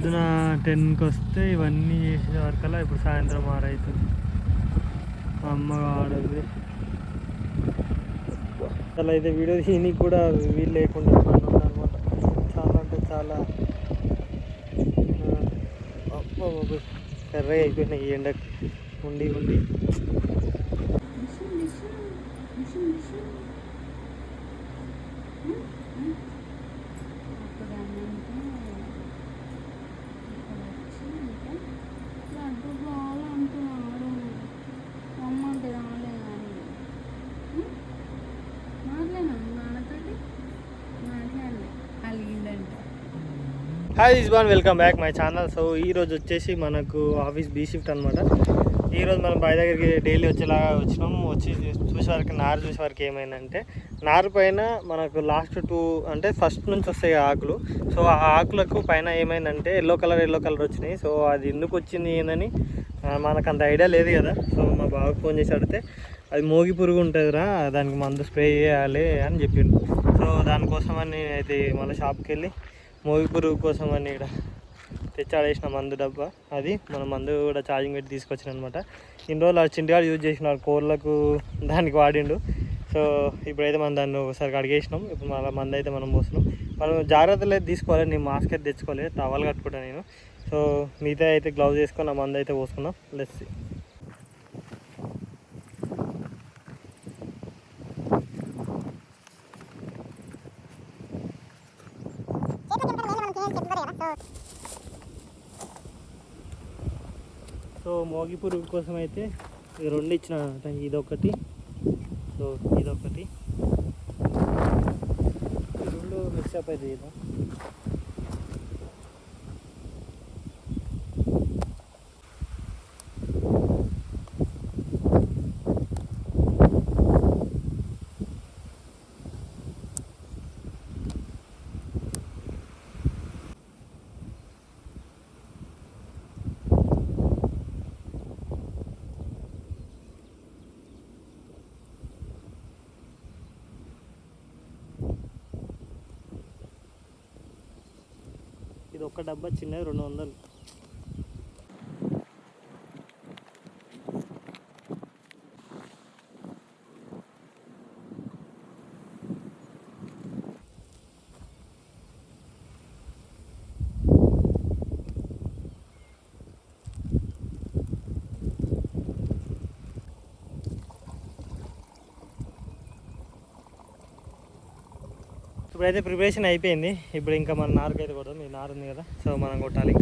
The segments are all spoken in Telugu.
పొద్దున 10కి వస్తే ఇవన్నీ చేసే వరకల్లా ఇప్పుడు సాయంత్రం 6 అవుతుంది. మా అమ్మ ఆడది అసలు అయితే వీడియో తీయనికి కూడా వీలు లేకుండా అనమాట. చాలా అంటే చాలా కర్రగా అయిపోయినాయి ఈ ఎండకు ఉండి ఉండి. హాయ్ ఇస్బాన్, welcome back my channel. So ఈరోజు వచ్చేసి మనకు ఆఫీస్ బీ షిఫ్ట్ అనమాట. ఈరోజు మనం బాయ్ దగ్గరికి డైలీ వచ్చేలాగా వచ్చినాము. వచ్చి చూసేవారికి నారు చూసేవారికి ఏమైందంటే నారు పైన మనకు లాస్ట్ 2 అంటే ఫస్ట్ నుంచి వస్తాయి ఆకులు. సో ఆ ఆకులకు పైన ఏమైందంటే ఎల్లో కలర్ వచ్చినాయి. సో అది ఎందుకు వచ్చింది ఏందని మనకు అంత ఐడియా లేదు కదా. సో మా బావకు ఫోన్ చేసి అడిగితే అది మోగి పురుగు ఉంటుందిరా, దానికి మందు స్ప్రే చేయాలి అని చెప్పిండు. సో దానికోసమని అయితే మళ్ళీ షాప్కి వెళ్ళి మోగి పురుగు కోసం అని ఇక్కడ తెచ్చాడేసిన మందు డబ్బా. అది మన మందు కూడా ఛార్జింగ్ పెట్టి తీసుకొచ్చిన అనమాట. ఇన్ని రోజులు ఆ చింటిగాడు యూజ్ చేసినాడు, కోళ్ళకు దానికి వాడిండు. సో ఇప్పుడైతే మనం దాన్ని ఒకసారి కడిగేసినాం. ఇప్పుడు మళ్ళీ మందు అయితే మనం పోస్తున్నాం. మనం జాగ్రత్తలు అయితే తీసుకోవాలి. నేను మాస్క్ అయితే తెచ్చుకోలేదు, టవల్ కట్టుకుంటాను నేను. సో మిగతా అయితే గ్లౌజ్ వేసుకొని ఆ మందు అయితే పోసుకున్నాం. Let's see. సో మోగి పురుగు కోసం అయితే 2 ఇచ్చిన, ఇదొకటి, సో ఇదొకటి, 2 మిక్సప్ అయితే చేద్దాం. ఇది ఒక డబ్బా చిన్నది 200. ఇప్పుడైతే ప్రిపరేషన్ అయిపోయింది. ఇప్పుడు ఇంకా మన నారుకు అయితే కొడదాం. ఈ నారు ఉంది కదా, సో మనం కొట్టాలి.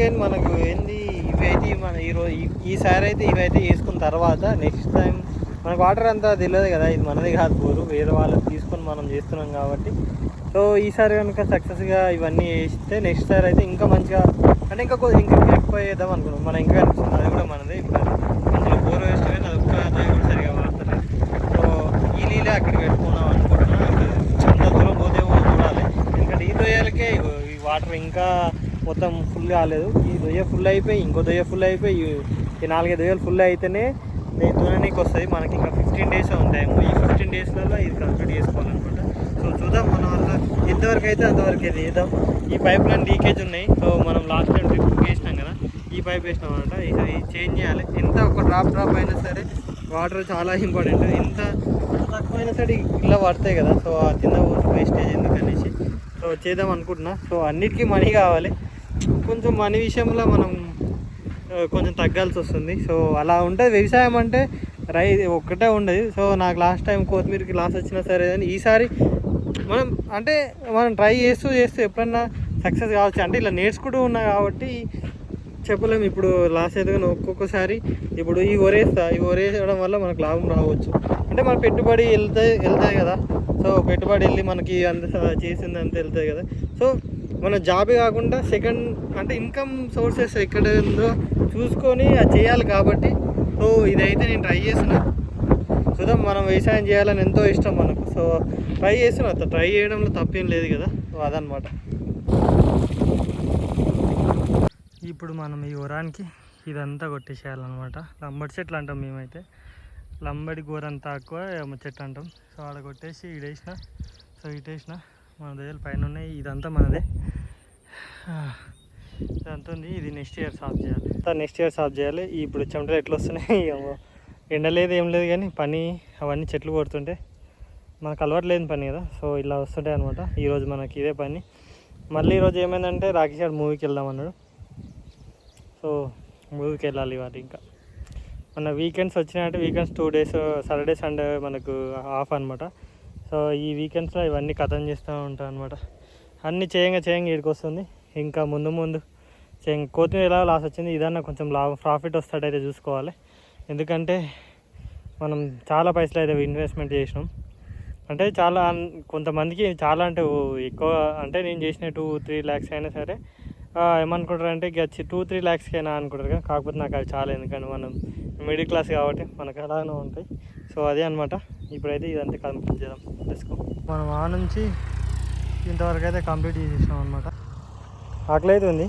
కానీ మనకు ఏంది ఇవైతే మన ఈసారి అయితే ఇవైతే వేసుకున్న తర్వాత నెక్స్ట్ టైం మనకు వాటర్ అంతా తెలియదు కదా, ఇది మనది కాదు బోరు, వేరే వాళ్ళకి తీసుకొని మనం చేస్తున్నాం కాబట్టి. సో ఈసారి కనుక సక్సెస్గా ఇవన్నీ వేస్తే నెక్స్ట్ సారి అయితే ఇంకా మంచిగా, అంటే ఇంకా ఎక్కువ వేద్దాం అనుకున్నాం. మనం ఇంకా కనిపిస్తుంది అది కూడా మనది. ఇప్పుడు అందులో బోరు వేస్తే అది ఒక్క దాని కూడా సరిగా వాడతలేదు. సో ఈ నీళ్ళే అక్కడికి పెట్టుకున్నాం అనుకుంటున్నాం. అంత దూరం పోతేమో చూడాలి, ఎందుకంటే ఈ దొయ్యాలకే ఈ వాటర్ ఇంకా మొత్తం ఫుల్ కాలేదు. ఈ దొయ్య ఫుల్ అయిపోయి ఇంకో దొయ్య ఫుల్ అయిపోయి ఈ 4-5 దొయ్యలు ఫుల్ అయితేనే దున్ననీకి వస్తుంది. మనకి ఇంకా 15 డేస్ ఉంటాయేమో. ఈ 15 డేస్లలో ఇది కంప్లీట్ చేసుకోవాలనుకుంటా. సో చూద్దాం, మన వల్ల ఎంతవరకు అయితే అంతవరకు ఇది వేద్దాం. ఈ పైప్ లైన్ లీకేజ్ ఉన్నాయి. సో మనం లాస్ట్ టైం ట్రిప్ వేసినాం కదా, ఈ పైప్ వేసినాం అనమాట. ఇది చేంజ్ చేయాలి. ఎంత ఒక డ్రాప్ అయినా సరే వాటర్ చాలా ఇంపార్టెంట్. ఎంత తక్కువైనా సరే ఇలా పడతాయి కదా. సో ఆ కింద వేస్టేజ్ ఎందుకనేసి సో చేద్దాం అనుకుంటున్నా. సో అన్నిటికీ మనీ కావాలి. కొంచెం మనీ విషయంలో మనం కొంచెం తగ్గాల్సి వస్తుంది. సో అలా ఉంటుంది వ్యవసాయం అంటే, ఒక్కటే ఉండదు. సో నాకు లాస్ట్ టైం కొత్తిమీరకి లాస్ వచ్చినా సరే కానీ ఈసారి మనం ట్రై చేస్తూ ఎప్పుడన్నా సక్సెస్ కావచ్చు. అంటే ఇలా నేర్చుకుంటూ ఉన్నా కాబట్టి చెప్పలేము. ఇప్పుడు లాస్ అయితే కానీ ఒక్కొక్కసారి ఇప్పుడు ఈ ఒరేసడం వల్ల మనకు లాభం రావచ్చు. అంటే మన పెట్టుబడి వెళ్తాయి కదా. సో పెట్టుబడి వెళ్ళి మనకి అంత చేసింది అంత వెళ్తాయి కదా. సో మన జాబే కాకుండా సెకండ్ అంటే ఇన్కమ్ సోర్సెస్ ఎక్కడ ఉందో చూసుకొని అది చేయాలి కాబట్టి. సో ఇదైతే నేను ట్రై చేస్తున్నా. చూద్దాం, మనం వ్యవసాయం చేయాలని ఎంతో ఇష్టం మనకు. సో ట్రై చేస్తున్నా. ట్రై చేయడంలో తప్పేం లేదు కదా. సో అదనమాట. ఇప్పుడు మనం ఈ ఉరానికి ఇదంతా కొట్టేసేయాలన్నమాట. లంబడి చెట్లు అంటాం మేమైతే. లంబడి గోరంతా ఎక్కువ చెట్టు అంటాం. సో ఆడ కొట్టేసి ఈడేసిన, సో ఇటేసిన, మన దగ్గర పైన ఉన్నాయి. ఇదంతా మనదే. ఇదంతా ఉంది. ఇది నెక్స్ట్ ఇయర్ సాఫ్ చేయాలి. ఇప్పుడు చెమటలు ఎట్లా వస్తున్నాయి, ఎండ లేదు ఏం లేదు, కానీ పని అవన్నీ చెట్లు కొడుతుంటే మనకు అలవాటు లేని పని కదా. సో ఇలా వస్తుంటాయి అనమాట. ఈరోజు మనకి ఇదే పని. మళ్ళీ ఈరోజు ఏమైందంటే రాకేష్ గారు మూవీకి వెళ్దాం అన్నాడు. సో మూవీకి వెళ్ళాలి ఇవాళ. ఇంకా మన వీకెండ్స్ వచ్చినాయంటే వీకెండ్స్ 2 days సాటర్డే సండే మనకు ఆఫ్ అనమాట. సో ఈ వీకెండ్స్లో ఇవన్నీ కథం చేస్తూ ఉంటాం అనమాట. అన్నీ చేయంగా వీడికి వస్తుంది. ఇంకా ముందు కొత్తిమీర ఎలా లాస్ వచ్చింది, ఇదన్నా కొంచెం ప్రాఫిట్ వస్తాడైతే చూసుకోవాలి. ఎందుకంటే మనం చాలా పైసలు అయితే ఇన్వెస్ట్మెంట్ చేసినాం. అంటే చాలా కొంతమందికి చాలా అంటే ఎక్కువ, అంటే నేను చేసిన 2-3 lakhs అయినా సరే ఏమనుకుంటారు అంటే ఇక 2-3 lakhsకైనా అనుకుంటారు కదా. కాకపోతే నాకు అది చాలా, ఎందుకంటే మనం మిడిల్ క్లాస్ కాబట్టి మనకు అలానే ఉంటాయి. సో అదే అనమాట. ఇప్పుడైతే ఇదంతా కంప్లీట్ చేద్దాం. తెలుసుకో, మనం ఆ నుంచి ఇంతవరకు అయితే కంప్లీట్ చేసేసాం అనమాట. ఆకలి అయితే ఉంది.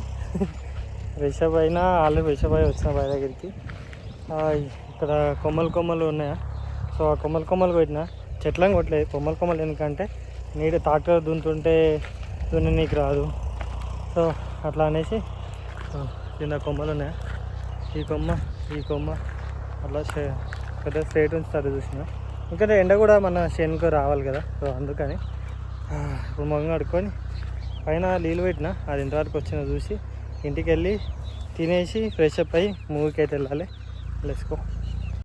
రిషబ్ అయినా ఆల్రెడీ రిషబ్ అయి వచ్చిన బాయ్ దగ్గరికి. ఇక్కడ కొమ్మలు ఉన్నాయా. సో ఆ కొమ్మలు కొట్టిన, చెట్లను కొట్టలేదు, కొమ్మలు ఎందుకంటే నీడు ట్రాక్టర్ దున్ననీకి రాదు. సో అట్లా అనేసి కింద కొమ్మలు ఉన్నాయా, ఈ కొమ్మ అట్లా పెద్ద స్ట్రైట్ ఉంచుతారు చూసిన. ఇంకా ఎండ కూడా మన చేనుకు రావాలి కదా. సో అందుకని ఇప్పుడు మొగం కడుక్కొని పైన నీళ్ళు పెట్టిన, అది ఇంతవరకు వచ్చిన చూసి ఇంటికి వెళ్ళి తినేసి ఫ్రెష్ అప్ అయ్యి మూవీకి అయితే వెళ్ళాలి. Let's go.